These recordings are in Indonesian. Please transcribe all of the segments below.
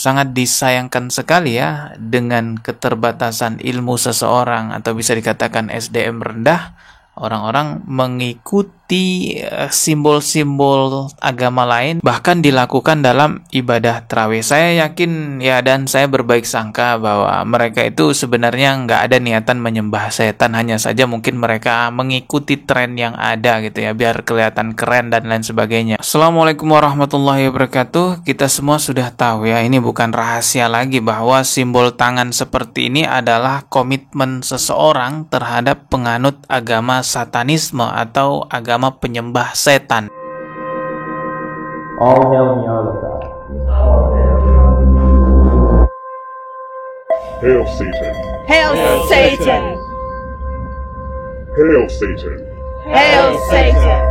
sangat disayangkan sekali ya, dengan keterbatasan ilmu seseorang atau bisa dikatakan SDM rendah, orang-orang mengikuti simbol-simbol agama lain, bahkan dilakukan dalam ibadah tarawih. Saya yakin ya, dan saya berbaik sangka bahwa mereka itu sebenarnya nggak ada niatan menyembah setan, hanya saja mungkin mereka mengikuti tren yang ada gitu ya, biar kelihatan keren dan lain sebagainya. Assalamualaikum warahmatullahi wabarakatuh. Kita semua sudah tahu ya, ini bukan rahasia lagi bahwa simbol tangan seperti ini adalah komitmen seseorang terhadap penganut agama satanisme atau agama penyembah setan. All hail Nyarlathotep. Hail Satan! Hail Satan! Hail Satan! Hail Satan!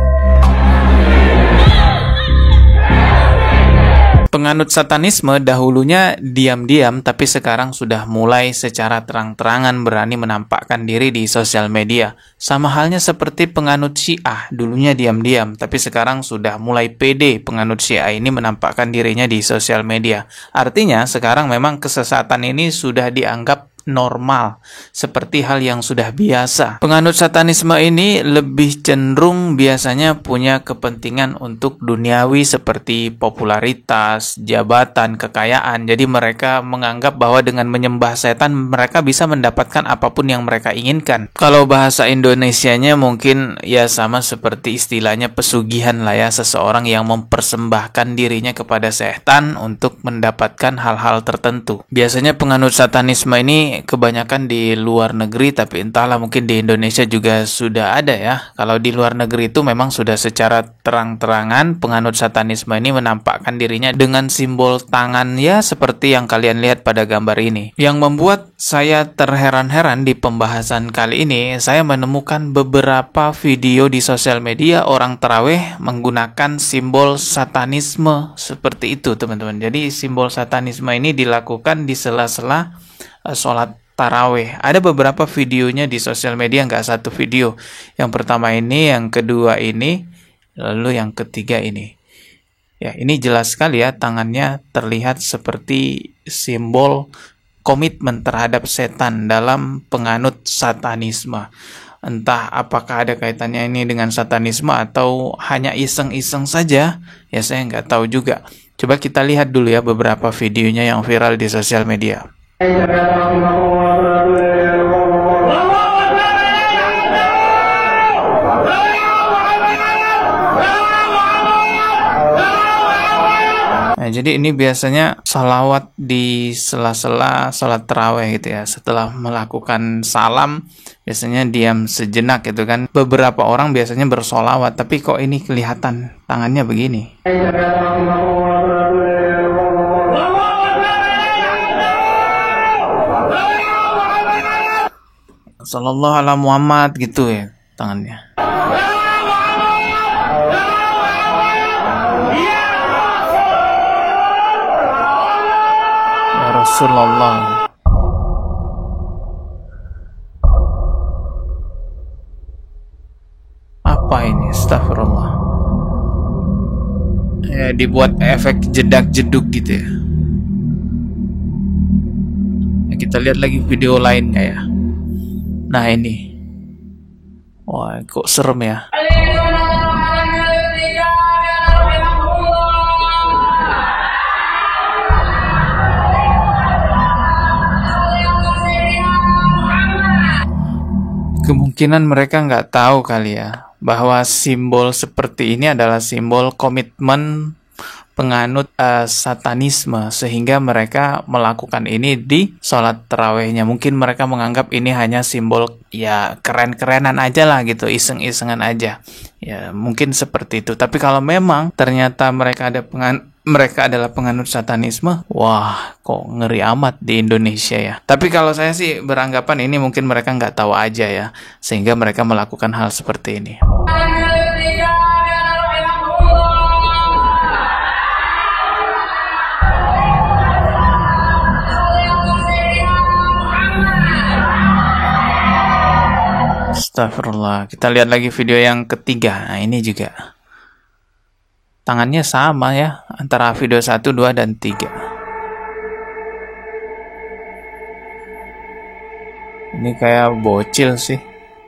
Penganut satanisme dahulunya diam-diam, tapi sekarang sudah mulai secara terang-terangan berani menampakkan diri di sosial media. Sama halnya seperti penganut Syiah, dulunya diam-diam, tapi sekarang sudah mulai pede penganut Syiah ini menampakkan dirinya di sosial media. Artinya sekarang memang kesesatan ini sudah dianggap normal, seperti hal yang sudah biasa. Penganut satanisme ini lebih cenderung biasanya punya kepentingan untuk duniawi seperti popularitas, jabatan, kekayaan. Jadi mereka menganggap bahwa dengan menyembah setan mereka bisa mendapatkan apapun yang mereka inginkan. Kalau bahasa Indonesianya mungkin ya sama seperti istilahnya pesugihan lah ya, seseorang yang mempersembahkan dirinya kepada setan untuk mendapatkan hal-hal tertentu. Biasanya penganut satanisme ini kebanyakan di luar negeri, tapi entahlah mungkin di Indonesia juga sudah ada ya. Kalau di luar negeri itu memang sudah secara terang-terangan penganut satanisme ini menampakkan dirinya dengan simbol tangan ya, seperti yang kalian lihat pada gambar ini. Yang membuat saya terheran-heran di pembahasan kali ini, saya menemukan beberapa video di sosial media orang tarawih menggunakan simbol satanisme seperti itu, teman-teman. Jadi simbol satanisme ini dilakukan di sela-sela sholat tarawih. Ada beberapa videonya di sosial media, nggak satu video. Yang pertama ini, yang kedua ini, lalu yang ketiga ini. Ya, ini jelas sekali ya, tangannya terlihat seperti simbol komitmen terhadap setan dalam penganut satanisme. Entah apakah ada kaitannya ini dengan satanisme atau hanya iseng-iseng saja, ya saya nggak tahu juga. Coba kita lihat dulu ya beberapa videonya yang viral di sosial media. Nah, jadi ini biasanya salawat di sela-sela sholat tarawih gitu ya. Setelah melakukan salam, biasanya diam sejenak gitu kan. Beberapa orang biasanya bersolawat, tapi kok ini kelihatan tangannya begini. Sallallahu ala Muhammad gitu ya tangannya. Ya Rasulullah. Apa ini? Astagfirullah. Ya, dibuat efek jedak-jeduk gitu ya. Ya, kita lihat lagi video lainnya ya. Nah ini, wah kok serem ya. Kemungkinan mereka nggak tahu kali ya, bahwa simbol seperti ini adalah simbol komitmen penganut satanisme, sehingga mereka melakukan ini di sholat tarawihnya. Mungkin mereka menganggap ini hanya simbol ya keren-kerenan aja lah gitu, iseng-isengan aja ya, mungkin seperti itu. Tapi kalau memang ternyata mereka adalah penganut satanisme, wah kok ngeri amat di Indonesia ya. Tapi kalau saya sih beranggapan ini mungkin mereka nggak tahu aja ya, sehingga mereka melakukan hal seperti ini. Astagfirullah. Kita lihat lagi video yang ketiga. Nah ini juga tangannya sama ya, antara video 1, 2, dan 3. Ini kayak bocil sih,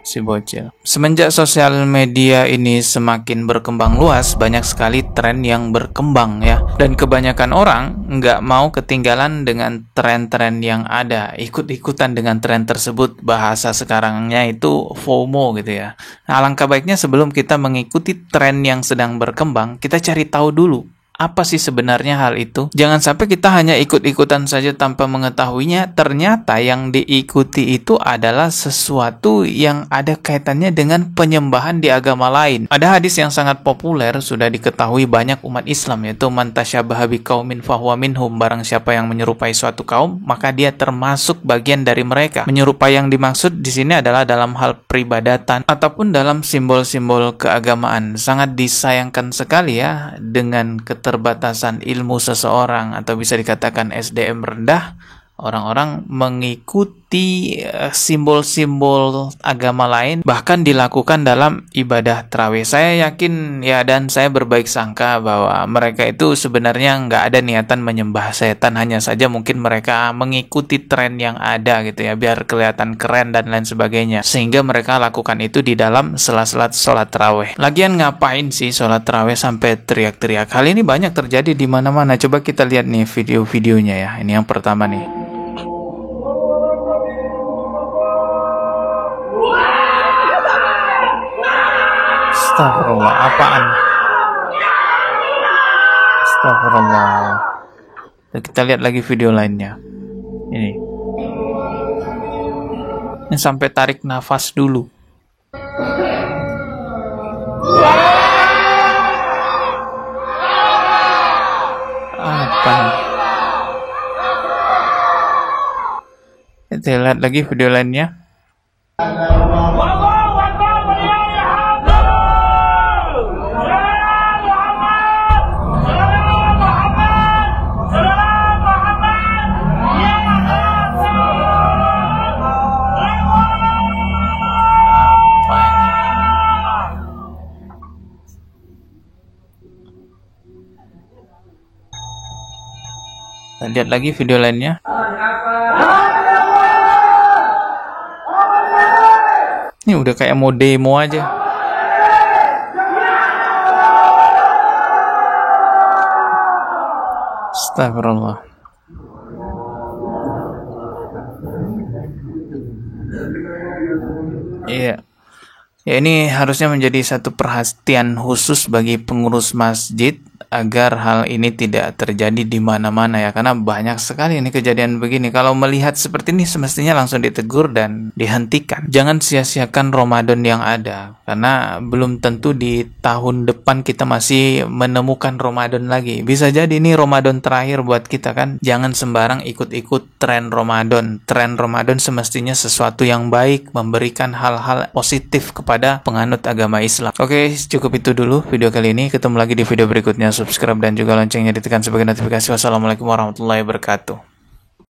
si bocil. Semenjak sosial media ini semakin berkembang luas, banyak sekali tren yang berkembang ya. Dan kebanyakan orang nggak mau ketinggalan dengan tren-tren yang ada, ikut-ikutan dengan tren tersebut. Bahasa sekarangnya itu FOMO gitu ya. Nah, alangkah baiknya sebelum kita mengikuti tren yang sedang berkembang, kita cari tahu dulu. Apa sih sebenarnya hal itu? Jangan sampai kita hanya ikut-ikutan saja tanpa mengetahuinya. Ternyata yang diikuti itu adalah sesuatu yang ada kaitannya dengan penyembahan di agama lain. Ada hadis yang sangat populer, sudah diketahui banyak umat Islam, yaitu man tasyabaha biqaumin fahuwa minhum. Barang siapa yang menyerupai suatu kaum, maka dia termasuk bagian dari mereka. Menyerupai yang dimaksud di sini adalah dalam hal peribadatan ataupun dalam simbol-simbol keagamaan. Sangat disayangkan sekali ya dengan keterbatasan ilmu seseorang, atau bisa dikatakan SDM rendah. Orang-orang mengikuti simbol-simbol agama lain, bahkan dilakukan dalam ibadah tarawih. Saya yakin ya, dan saya berbaik sangka bahwa mereka itu sebenarnya nggak ada niatan menyembah setan, hanya saja mungkin mereka mengikuti tren yang ada gitu ya, biar kelihatan keren dan lain sebagainya, sehingga mereka lakukan itu di dalam sela-sela sholat tarawih. Lagian ngapain sih sholat tarawih sampai teriak-teriak? Hal ini banyak terjadi di mana-mana. Coba kita lihat nih video-videonya ya. Ini yang pertama nih. Astagfirullah, apaan? Astagfirullah. Kita lihat lagi video lainnya. Ini sampai tarik nafas dulu. Apa? Kita lihat lagi video lainnya. Lihat lagi video lainnya. Ini udah kayak mau demo aja. Astagfirullah. Iya. Ya, ini harusnya menjadi satu perhatian khusus bagi pengurus masjid agar hal ini tidak terjadi di mana-mana ya, karena banyak sekali ini kejadian begini. Kalau melihat seperti ini semestinya langsung ditegur dan dihentikan. Jangan sia-siakan Ramadan yang ada, karena belum tentu di tahun depan kita masih menemukan Ramadan lagi. Bisa jadi ini Ramadan terakhir buat kita kan. Jangan sembarang ikut-ikut tren Ramadan. Tren Ramadan semestinya sesuatu yang baik, memberikan hal-hal positif kepada penganut agama Islam. Oke, cukup itu dulu video kali ini. Ketemu lagi di video berikutnya. Subscribe dan juga loncengnya ditekan sebagai notifikasi. Wassalamualaikum warahmatullahi wabarakatuh.